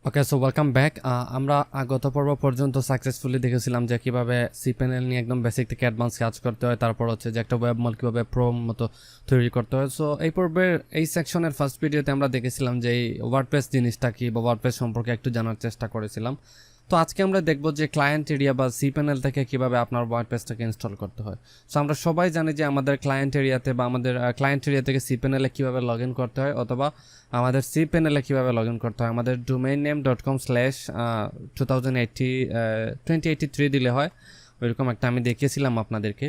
ওকে, so welcome back. আমরা গত পর্ব পর্যন্ত সাকসেসফুলি দেখেছিলাম যে কীভাবে সিপ্যানেল নিয়ে একদম বেসিক থেকে অ্যাডভান্স কাজ করতে হয়, তারপর হচ্ছে যে একটা ওয়েব মল কীভাবে প্রো মতো তৈরি করতে হয়। সো এই পর্বের এই সেকশনের ফার্স্ট ভিডিওতে আমরা দেখেছিলাম যে এই ওয়ার্ডপ্রেস জিনিসটা কি বা ওয়ার্ডপ্রেস সম্পর্কে একটু জানার চেষ্টা করেছিলাম। তো আজকে আমরা দেখব যে ক্লায়েন্ট এরিয়া বা সিপ্যানেল থেকে কীভাবে আপনার ওয়ার্ডপ্রেসটাকে ইনস্টল করতে হয়। সো আমরা সবাই জানি যে আমাদের ক্লায়েন্ট এরিয়াতে বা আমাদের ক্লায়েন্ট এরিয়া থেকে সিপ্যানেলে কীভাবে লগ ইন করতে হয়, অথবা আমাদের সিপ্যানেলে কীভাবে লগ ইন করতে হয়। আমাদের domain_name.com/2083 দিলে হয়, ওইরকম একটা আমি দেখিয়েছিলাম আপনাদেরকে।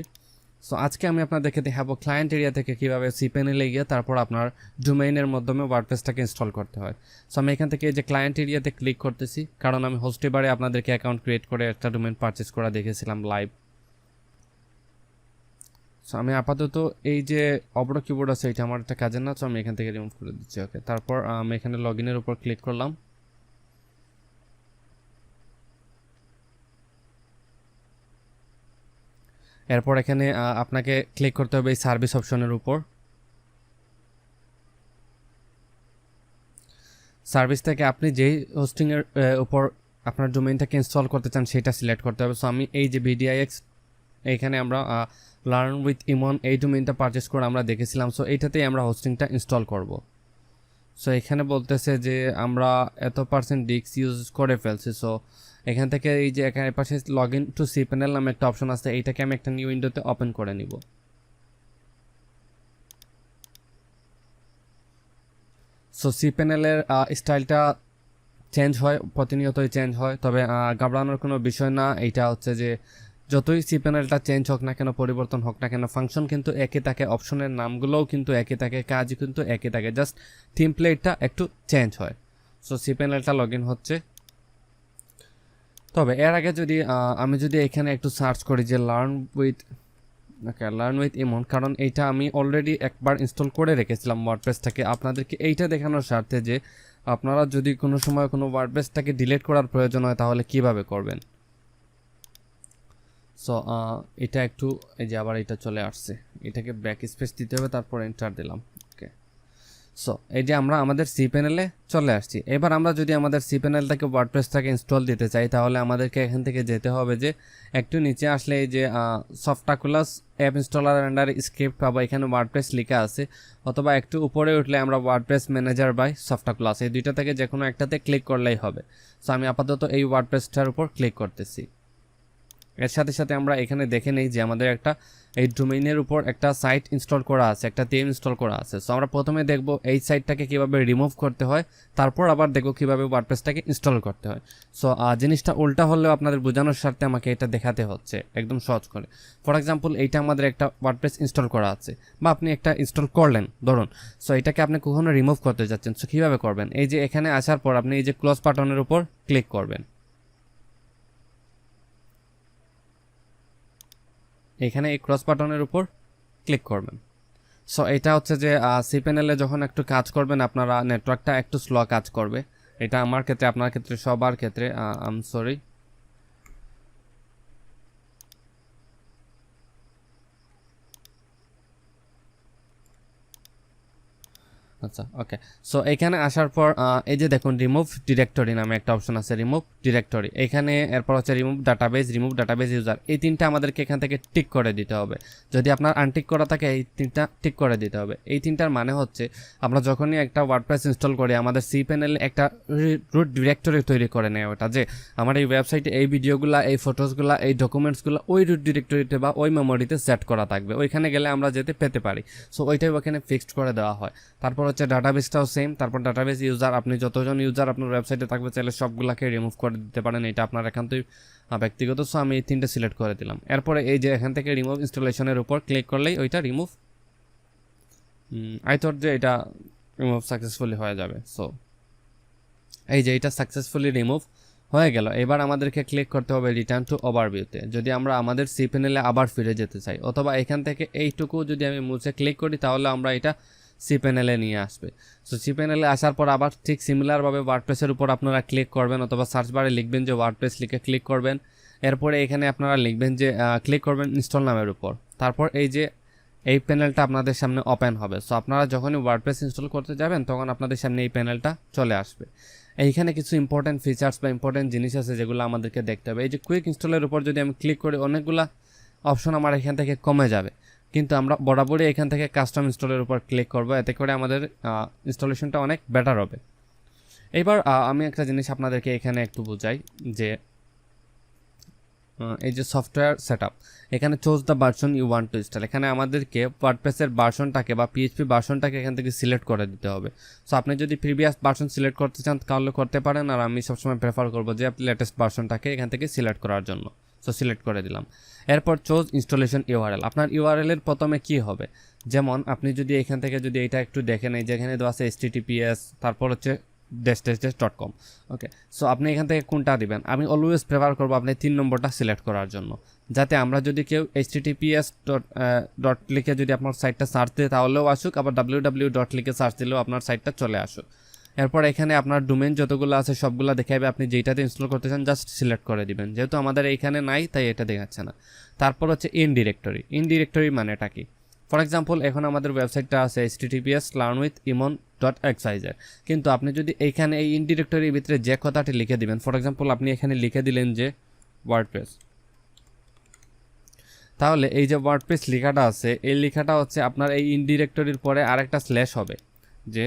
সো আজকে আমি আপনাদেরকে দেখাবো ক্লায়েন্ট এরিয়া থেকে কীভাবে সিপ্যানেলে গিয়ে তারপর আপনার ডোমেইনের মাধ্যমে ওয়ার্ডপ্রেসটাকে ইনস্টল করতে হয়। সো আমি এখান থেকে এই যে ক্লায়েন্ট এরিয়াতে ক্লিক করতেছি, কারণ আমি হোস্টেবারে আপনাদেরকে অ্যাকাউন্ট ক্রিয়েট করে একটা ডোমেইন পারচেস করা দেখেছিলাম লাইভ। সো আমি আপাতত এই যে অবড়ো কিবোর্ড আছে এটা আমার একটা কাজের না, সো আমি এখান থেকে রিমুভ করে দিচ্ছি। ওকে, তারপর আমি এখানে লগ ইনের উপর ক্লিক করলাম। এরপর এখানে আপনাকে ক্লিক করতে হবে এই সার্ভিস অপশনের উপর। সার্ভিস থেকে আপনি যেই হোস্টিংয়ের উপর আপনার ডোমেইনটাকে ইনস্টল করতে চান সেটা সিলেক্ট করতে হবে। সো আমি এই যে VDIX, এইখানে আমরা লার্ন উইথ ইমন এই ডোমেইনটা পারচেস করে আমরা দেখেছিলাম। সো এইটাতেই আমরা হোস্টিংটা ইনস্টল করব। সো এখানে বলতেছে যে আমরা এত % ডিস্ক ইউজ করে ফেলছি। সো এখান থেকে এই যে এখানে পাশে লগ ইন টু সিপ্যানেল নামে একটা অপশন আছে, এইটাকে আমি একটা নিউ উইন্ডোতে ওপেন করে নিব। সো সিপ্যানেলের স্টাইলটা চেঞ্জ হয়, প্রতিনিয়তই চেঞ্জ হয়, তবে ঘাবড়ানোর কোনো বিষয় না। এইটা হচ্ছে যে যতই সিপ্যানেলটা চেঞ্জ হোক না কেন, পরিবর্তন হোক না কেন, ফাংশন কিন্তু একই থাকে, অপশনের নামগুলোও কিন্তু একই থাকে, কাজই কিন্তু একই থাকে, জাস্ট টেমপ্লেটটা একটু চেঞ্জ হয়। সো সিপ্যানেলটা লগ ইন হচ্ছে। তবে এর আগে যদি আমি যদি এখানে একটু সার্চ করি যে লার্ন উইথ ইমন, কারণ এইটা আমি অলরেডি একবার ইনস্টল করে রেখেছিলাম ওয়ার্ডপ্রেসটাকে, আপনাদেরকে এইটা দেখানোর স্বার্থে যে আপনারা যদি কোনো সময় কোনো ওয়ার্ডপ্রেসটাকে ডিলিট করার প্রয়োজন হয় তাহলে কিভাবে করবেন। সো এটা একটু এই যে আবার এটা চলে আসছে, এটাকে ব্যাক স্পেস দিতে হবে, তারপর এন্টার দিলাম। ওকে, সো এই যে আমরা আমাদের সিপ্যানেলে চলে আসছি। এবার আমরা যদি আমাদের সিপ্যানেলটাকে ওয়ার্ডপ্রেসটাকে ইনস্টল দিতে চাই তাহলে আমাদেরকে এখান থেকে যেতে হবে যে একটু নিচে আসলে এই যে সফটাকুলাস অ্যাপ ইনস্টলার আন্ডার স্ক্রিপ্ট পাবো, এখানে ওয়ার্ডপ্রেস লেখা আছে, অথবা একটু উপরে উঠলে আমরা ওয়ার্ডপ্রেস ম্যানেজার বাই সফটাকুলাস, এই দুইটা থেকে যে কোনো একটাতে ক্লিক করলেই হবে। সো আমি আপাতত এই ওয়ার্ডপ্রেসটার উপর ক্লিক করতেছি। এর সাথে সাথে আমরা এখানে দেখে নেই যে আমাদের একটা এই ডোমেইনের উপর একটা সাইট ইনস্টল করা আছে, একটা থিম ইনস্টল করা আছে। সো আমরা প্রথমে দেখব এই সাইটটাকে কিভাবে রিমুভ করতে হয়, তারপর আবার দেখব কিভাবে ওয়ার্ডপ্রেসটাকে ইনস্টল করতে হয়। সো জিনিসটা উল্টা হলেও আপনাদের বোঝানোর স্বার্থে আমাকে এটা দেখাতে হচ্ছে একদম সহজ করে। ফর এক্সাম্পল, এইটা আমাদের একটা ওয়ার্ডপ্রেস ইনস্টল করা আছে, বা আপনি একটা ইনস্টল করলেন ধরুন। সো এটাকে আপনি কখনো রিমুভ করতে যাচ্ছেন, সো কীভাবে করবেন? এই যে এখানে আসার পর আপনি এই যে ক্লোজ বাটনের উপর ক্লিক করবেন, এখানে এই ক্রস বাটনের উপর ক্লিক করবেন। সো এটা হচ্ছে যে সিপ্যানেলে যখন একটু কাজ করবেন আপনারা নেটওয়ার্কটা একটু স্লো কাজ করবে, এটা আমার ক্ষেত্রে, আপনার ক্ষেত্রে, সবার ক্ষেত্রে। I am sorry. আচ্ছা, ওকে। সো এখানে আসার পর এই যে দেখুন রিমুভ ডিরেক্টরি নামে একটা অপশন আছে, রিমুভ ডিরেক্টরি। এখানে এরপর হচ্ছে রিমুভ ডাটাবেজ ইউজার, এই তিনটা আমাদেরকে এখান থেকে টিক করে দিতে হবে। যদি আপনার আনটিক করা থাকে এই তিনটা টিক করে দিতে হবে। এই তিনটার মানে হচ্ছে আমরা যখনই একটা ওয়ার্ডপ্রেস ইনস্টল করি আমাদের সিপ্যানেলে একটা রুট ডিরেক্টরি তৈরি করে নেয়, ওটা যে আমার এই ওয়েবসাইটে এই ভিডিওগুলো, এই ফটোসগুলো, এই ডকুমেন্টসগুলো ওই রুট ডিরেক্টরিতে বা ওই মেমোরিতে সেট করা থাকবে, ওইখানে গেলে আমরা যেতে পেতে পারি। সো ওইটাই ওখানে ফিক্সড করে দেওয়া হয়। তারপর হচ্ছে ডাটাবেসটাও সেম। তারপর ডাটাবেস ইউজার, আপনি যতজন ইউজার আপনার ওয়েবসাইটে থাকবে চাইলে সবগুলোকে রিমুভ করে দিতে পারেন, এটা আপনার একান্তই ব্যক্তিগত। সো আমি এই তিনটে সিলেক্ট করে দিলাম। এরপরে এই যে এখান থেকে রিমুভ ইনস্টলেশনের উপর ক্লিক করলেই ওইটা রিমুভ, আই থট যে এটা রিমুভ সাকসেসফুলি হয়ে যাবে। সো এই যে এটা সাকসেসফুলি রিমুভ হয়ে গেল। এবার আমাদেরকে ক্লিক করতে হবে রিটার্ন টু ওভারভিউতে, যদি আমরা আমাদের সিপ্যানেলে আবার ফিরে যেতে চাই, অথবা এখান থেকে এইটুকু যদি আমি মুছে ক্লিক করি তাহলে আমরা এটা সিপ্যানেলে নিয়ে আসবে। সো সিপ্যানেলে আসার পর আবার ঠিক সিমিলারভাবে ওয়ার্ডপ্রেসের উপর আপনারা ক্লিক করবেন, অথবা সার্চ বারে লিখবেন যে ওয়ার্ডপ্রেস, লিখে ক্লিক করবেন। এরপরে এখানে আপনারা লিখবেন যে ক্লিক করবেন ইনস্টল নামের উপর। তারপর এই যে এই প্যানেলটা আপনাদের সামনে ওপেন হবে। সো আপনারা যখনই ওয়ার্ডপ্রেস ইনস্টল করতে যাবেন তখন আপনাদের সামনে এই প্যানেলটা চলে আসবে। এইখানে কিছু ইম্পর্টেন্ট ফিচার্স বা ইম্পর্টেন্ট জিনিস আছে যেগুলো আমাদেরকে দেখতে হবে। এই যে কুইক ইনস্টলের উপর যদি আমি ক্লিক করি অনেকগুলা অপশন আমার এখান থেকে কমে যাবে, কিন্তু আমরা বরাবরই এখান থেকে কাস্টম ইনস্টলের উপর ক্লিক করব, এতে করে আমাদের ইনস্টলেশনটা অনেক বেটার হবে। এবার আমি একটা জিনিস আপনাদেরকে এখানে একটু বোঝাই যে এই যে সফটওয়্যার সেটআপ, এখানে choose the version you want to install, এখানে আমাদেরকে ওয়ার্ডপ্রেসের ভার্সনটাকে বা পিএইচপি ভার্সনটাকে এখান থেকে সিলেক্ট করে দিতে হবে। সো আপনি যদি প্রিভিয়াস ভার্সন সিলেক্ট করতে চান তাহলে করতে পারেন, আর আমি সবসময় প্রেফার করবো যে আপনি লেটেস্ট ভার্সনটাকে এখান থেকে সিলেক্ট করার জন্য। সো সিলেক্ট করে দিলাম। এরপর চুজ ইনস্টলেশন ইউআরএল, আপনার ইউআরএলের প্রথমে কি হবে, যেমন আপনি যদি এখান থেকে যদি এটা একটু দেখেন, এই যে এখানে দেওয়া আছে https, তারপর হচ্ছে //.com। ওকে, সো আপনি এখান থেকে কোনটা দিবেন, আমি অলওয়েজ প্রেফার করবো আপনি 3 নম্বরটা সিলেক্ট করার জন্য, যাতে আমরা যদি কেউ https ডট লিখে যদি আপনার সাইটটা সার্চ দিই তাহলেও আসুক, আবার www ডট লিখে সার্চ দিলেও আপনার সাইটটা চলে আসুক। এরপর এখানে আপনার ডোমেন যতগুলো আছে সবগুলো দেখাবে, আপনি যেটাতে ইনস্টল করতে চান জাস্ট সিলেক্ট করে দিবেন, যেহেতু আমাদের এইখানে নাই তাই এটা দেখাচ্ছে না। তারপর হচ্ছে ইন ডিরেক্টরি মানেটা কি, ফর এক্সাম্পল এখন আমাদের ওয়েবসাইটটা আছে https://learnwithimon.xyz, কিন্তু আপনি যদি এইখানে এই ইন ডিরেক্টরির ভিতরে যে কথাটি লিখে দিবেন, ফর এক্সাম্পল আপনি এখানে লিখে দিলেন যে ওয়ার্ডপ্রেস, তাহলে এই যে ওয়ার্ডপ্রেস লেখাটা আছে এই লেখাটা হচ্ছে আপনার এই ইন ডিরেক্টরির পরে আরেকটা স্ল্যাশ হবে, যে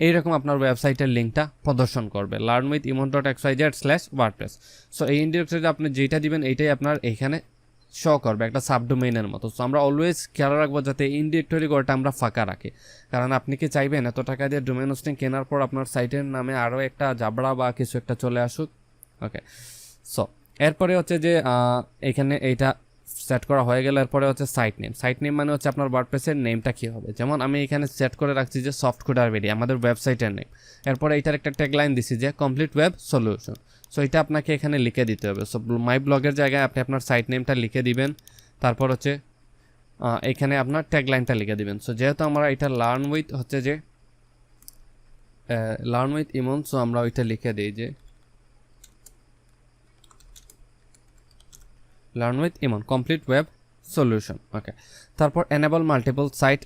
এইরকম আপনার ওয়েবসাইটের লিঙ্কটা প্রদর্শন করবে learnwithimon.xyz/wordpress। সো এই ইন ডিরেক্টরিতে আপনি যেটা দিবেন এইটাই আপনার এইখানে শো করবে একটা সাবডোমেইনের মতো। সো আমরা অলওয়েজ খেয়াল রাখবো যাতে ইন ডিরেক্টরি গোটা আমরা ফাঁকা রাখি, কারণ আপনি কি চাইবেন এত টাকা দিয়ে ডোমেইন হোস্টিং কেনার পর আপনার সাইটের নামে আরও একটা জাবড়া বা কিছু একটা চলে আসুক। ওকে, সো এরপরে হচ্ছে যে এখানে এইটা সেট করা হয়ে গেলে এরপরে হচ্ছে সাইট নেম মানে হচ্ছে আপনার ওয়ার্ডপ্রেসের নেমটা কী হবে, যেমন আমি এখানে সেট করে রাখছি যে সফট কোডার ভিডিও আমাদের ওয়েবসাইটের নেম। এরপরে এইটার একটা ট্যাগলাইন দিছি যে কমপ্লিট ওয়েব সলিউশন। সো এটা আপনাকে এখানে লিখে দিতে হবে। সো মাই ব্লগের জায়গায় আপনি আপনার সাইট নেমটা লিখে দিবেন, তারপর হচ্ছে এখানে আপনার ট্যাগলাইনটা লিখে দিবেন। সো যেহেতু আমরা এটা লার্ন উইথ ইমন, সো আমরা ওইটা লিখে দিই যে learn with Emon complete web solution. Okay, তারপর এনেবল মাল্টিপল সাইট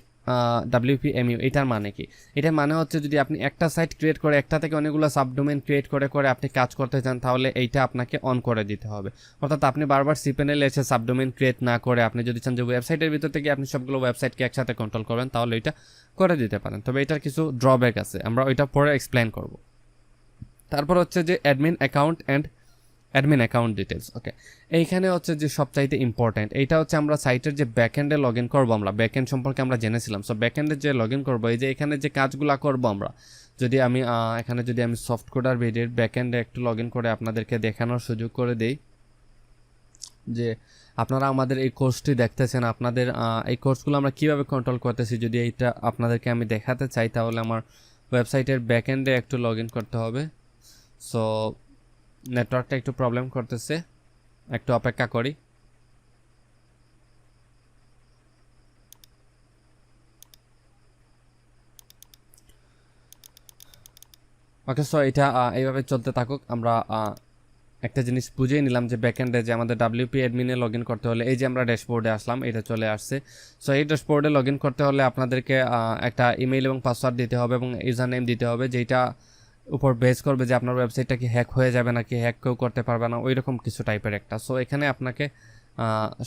WPMU, এটার মানে কি, এটার মানে হচ্ছে যদি আপনি একটা সাইট ক্রিয়েট করে একটা থেকে অনেকগুলো সাবডোমেন ক্রিয়েট করে আপনি কাজ করতে চান তাহলে এইটা আপনাকে অন করে দিতে হবে। অর্থাৎ আপনি বারবার cPanel এসে সাবডোমেন ক্রিয়েট না করে আপনি যদি চান যে ওয়েবসাইটের ভিতর থেকে আপনি সবগুলো ওয়েবসাইটকে একসাথে কন্ট্রোল করবেন তাহলে এটা করে দিতে পারেন, তবে এটার কিছু ড্রব্যাক আছে, আমরা ওইটা পরে এক্সপ্লেন করব। তারপর হচ্ছে যে অ্যাডমিন অ্যাকাউন্ট ডিটেলস। ওকে, এইখানে হচ্ছে যে সবচাইতে ইম্পর্ট্যান্ট এইটা হচ্ছে আমরা সাইটের যে ব্যাকএন্ডে লগ ইন করবো, আমরা ব্যাকএন্ড সম্পর্কে আমরা জেনেছিলাম। সো ব্যাকএন্ডে যে লগ ইন করবো, এই যে এখানে যে কাজগুলো করবো আমরা, যদি আমি এখানে যদি আমি সফট কোডার ভিডিওর ব্যাকএন্ডে একটু লগ ইন করে আপনাদেরকে দেখানোর সুযোগ করে দিই, যে আপনারা আমাদের এই কোর্সটি দেখতেছেন, আপনাদের এই কোর্সগুলো আমরা কীভাবে কন্ট্রোল করতেছি যদি এইটা আপনাদেরকে আমি দেখাতে চাই তাহলে আমার ওয়েবসাইটের ব্যাকএন্ডে একটু লগ ইন করতে হবে। সো নেটওয়ার্কটা একটু প্রবলেম করতেছে, একটু অপেক্ষা করি। ওকে, সো এটা এইভাবে চলতে থাকুক। আমরা একটা জিনিস বুঝিয়ে নিলাম যে ব্যাকএন্ডে যে আমাদের WP অ্যাডমিনে লগ ইন করতে হলে এই যে আমরা ড্যাশবোর্ডে আসলাম, এটা চলে আসছে। সো এই ড্যাশবোর্ডে লগ ইন করতে হলে আপনাদেরকে একটা ইমেইল এবং পাসওয়ার্ড দিতে হবে এবং ইউজার নেম দিতে হবে, যেটা উপর বেস করবে যে আপনার ওয়েবসাইটটা কি হ্যাক হয়ে যাবে নাকি হ্যাক কেউ করতে পারবে না, ওই রকম কিছু টাইপের একটা। সো এখানে আপনাকে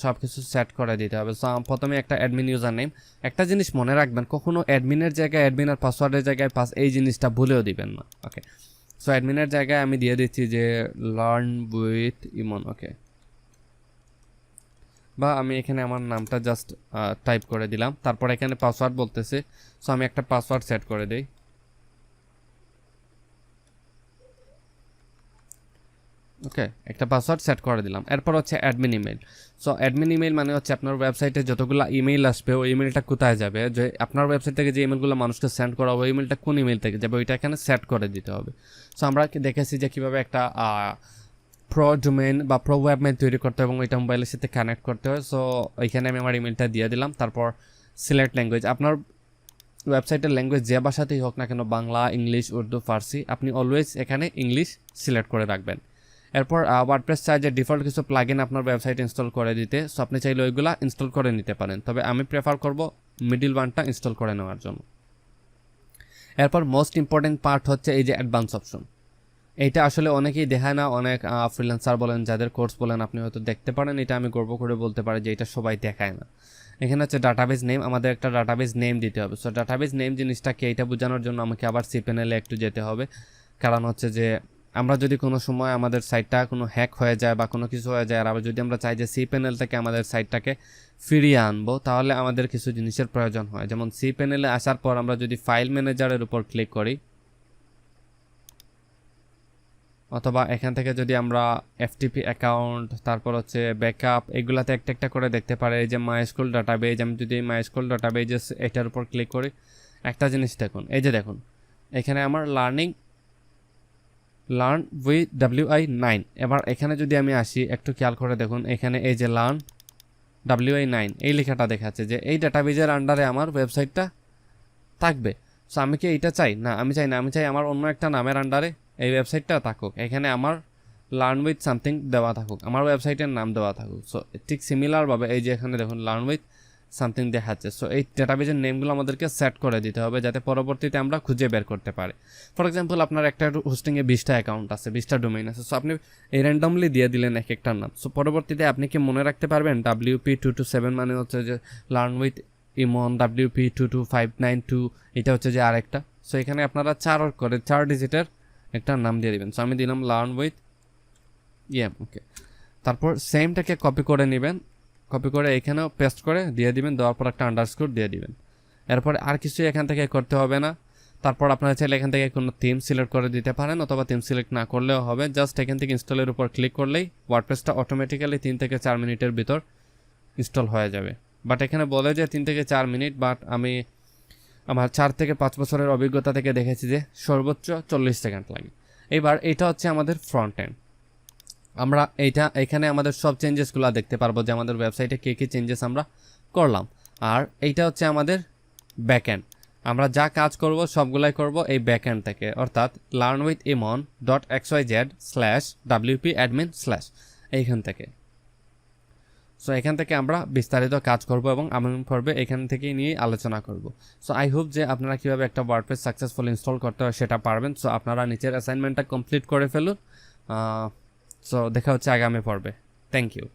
সব কিছু সেট করে দিতে হবে। সো প্রথমে একটা অ্যাডমিন ইউজার নেম, একটা জিনিস মনে রাখবেন কখনো অ্যাডমিনের জায়গায় অ্যাডমিন আর পাসওয়ার্ডের জায়গায় এই জিনিসটা ভুলেও দিবেন না। ওকে, সো অ্যাডমিনের জায়গায় আমি দিয়ে দিচ্ছি যে লার্ন উইথ ইমন। ওকে, বা আমি এখানে আমার নামটা জাস্ট টাইপ করে দিলাম, তারপর এখানে পাসওয়ার্ড বলতেছে, সো আমি একটা পাসওয়ার্ড সেট করে দিই। ওকে, একটা পাসওয়ার্ড সেট করে দিলাম। এরপর হচ্ছে admin email. So admin email মানে হচ্ছে আপনার ওয়েবসাইটে যতগুলো ইমেল আসবে ওই ইমেলটা কোথায় যাবে, যে আপনার ওয়েবসাইট থেকে যে ইমেলগুলো মানুষকে সেন্ড করা হবে ওই ইমেলটা কোন ইমেল থেকে যাবে ওইটা এখানে সেট করে দিতে হবে। সো আমরা দেখেছি যে কীভাবে একটা প্রো ডোমেন বা প্রো ওয়েবমেল তৈরি করতে হয় এবং ওইটা মোবাইলের সাথে কানেক্ট করতে হয়। সো ওইখানে আমি আমার ইমেলটা দিয়ে দিলাম। তারপর সিলেক্ট ল্যাঙ্গুয়েজ, আপনার ওয়েবসাইটের ল্যাঙ্গুয়েজ যে ভাষাতেই হোক না কেন, বাংলা, ইংলিশ, উর্দু, ফার্সি, আপনি অলওয়েজ এখানে ইংলিশ সিলেক্ট করে রাখবেন। এরপর ওয়ার্ডপ্রেস চাই যে ডিফল্ট কিছু প্লাগইন আপনার ওয়েবসাইট ইনস্টল করে দিতে, সো আপনি চাইলে ওইগুলা ইনস্টল করে নিতে পারেন, তবে আমি প্রেফার করব মিডল ওয়ানটা ইনস্টল করে নেওয়ার জন্য। এরপর মোস্ট ইম্পর্টেন্ট পার্ট হচ্ছে এই যে অ্যাডভান্স অপশন। এইটা আসলে অনেকেই দেখায় না, অনেক ফ্রিল্যান্সার বলেন, যাদের কোর্স বলেন, আপনি হয়তো দেখতে পারেন, এটা আমি গর্ব করে বলতে পারি যে এটা সবাই দেখায় না। এখানে হচ্ছে ডাটাবেস নেম, আমাদের একটা ডাটাবেস নেম দিতে হবে। সো ডাটাবেস নেম জিনিসটাকে এইটা বোঝানোর জন্য আমাকে আবার সিপ্যানেলে একটু যেতে হবে, কারণ হচ্ছে যে আমরা যদি কোনো সময় আমাদের সাইটটা কোনো হ্যাক হয়ে যায় বা কোনো কিছু হয়ে যায়, আর আবার যদি আমরা চাই যে সিপ্যানেল থেকে আমাদের সাইটটাকে ফিরিয়ে আনবো, তাহলে আমাদের কিছু জিনিসের প্রয়োজন হয়। যেমন সিপ্যানেলে আসার পর আমরা যদি ফাইল ম্যানেজারের উপর ক্লিক করি, অথবা এখান থেকে যদি আমরা এফটিপি অ্যাকাউন্ট, তারপর হচ্ছে ব্যাকআপ, এগুলাতে একটা একটা করে দেখতে পারে। এই যে মাইস্কুল ডাটাবেজ, আমি যদি মাইস্কুল ডাটাবেজেস এটার উপর ক্লিক করি, একটা জিনিস দেখুন, এই যে দেখুন এখানে আমার লার্ন উইথ WI9। এবার এখানে যদি আমি আসি, একটু খেয়াল করে দেখুন, এখানে এই যে লার্ন WI9 এই লেখাটা দেখাচ্ছে যে এই ডাটাবেজের আন্ডারে আমার ওয়েবসাইটটা থাকবে। সো আমি কি এইটা চাই? না, আমি চাই না। আমি চাই আমার অন্য একটা নামের আন্ডারে এই ওয়েবসাইটটা থাকুক, এখানে আমার লার্ন উইথ সামথিং দেওয়া থাকুক, আমার ওয়েবসাইটের নাম দেওয়া থাকুক। সো ঠিক সিমিলারভাবে এই যে এখানে দেখুন লার্ন উইথ সামথিং দেখাচ্ছে। সো এই ডেটাবেজের নেমগুলো আমাদেরকে সেট করে দিতে হবে, যাতে পরবর্তীতে আমরা খুঁজে বের করতে পারি। ফর এক্সাম্পল, আপনার একটা হোস্টিংয়ে 20টা অ্যাকাউন্ট আছে, 20টা ডোমেইন আছে। সো আপনি এই র্যান্ডমলি দিয়ে দিলেন এক একটার নাম। সো পরবর্তীতে আপনি কি মনে রাখতে পারবেন WP227 মানে হচ্ছে যে লার্ন উইথ ইমন, WP22592 এটা হচ্ছে যে আরেকটা। সো এখানে আপনারা 4 ডিজিটের একটা নাম দিয়ে দিবেন। সো আমি দিলাম লার্ন উইথ ওকে। তারপর সেমটাকে কপি করে নেবেন, কপি করে এখানেও পেস্ট করে দিয়ে দিবেন, দেওয়ার পর একটা আন্ডারস্কোর দিয়ে দিবেন। এরপর আর কিছু এখান থেকে করতে হবে না। তারপর আপনারা চাইলে এখান থেকে কোনো থিম সিলেক্ট করে দিতে পারেন, অথবা থিম সিলেক্ট না করলেও হবে। জাস্ট এখান থেকে ইনস্টলের উপর ক্লিক করলেই ওয়ার্ডপ্রেসটা অটোমেটিক্যালি 3 থেকে 4 মিনিটের ভিতর ইনস্টল হয়ে যাবে। বাট এখানে বলে যে 3 থেকে 4 মিনিট, বাট আমি আমার 4 থেকে 5 বছরের অভিজ্ঞতা থেকে দেখেছি যে সর্বোচ্চ 40 সেকেন্ড লাগে। এবার এটা হচ্ছে আমাদের ফ্রন্ট এন্ড। আমরা এখানে আমাদের সব চেঞ্জেসগুলো দেখতে পারবো, যে আমাদের ওয়েবসাইটে কী চেঞ্জেস আমরা করলাম। আর এইটা হচ্ছে আমাদের ব্যাকএন্ড। আমরা যা কাজ করব সবগুলাই করব এই ব্যাকএন্ড থেকে, অর্থাৎ learnwithimon.xyz/wp-admin/ এইখান থেকে। সো এখান থেকে আমরা বিস্তারিত কাজ করব এবং আমি পর্বে এখান থেকেই নিয়ে আলোচনা করব। সো আই হোপ যে আপনারা কীভাবে একটা ওয়ার্ডপ্রেস সাকসেসফুল ইনস্টল করতে হয় সেটা পারবেন। সো আপনারা নিচের অ্যাসাইনমেন্টটা কমপ্লিট করে ফেলুন। সো দেখা হচ্ছে আগামী পর্বে। Thank you.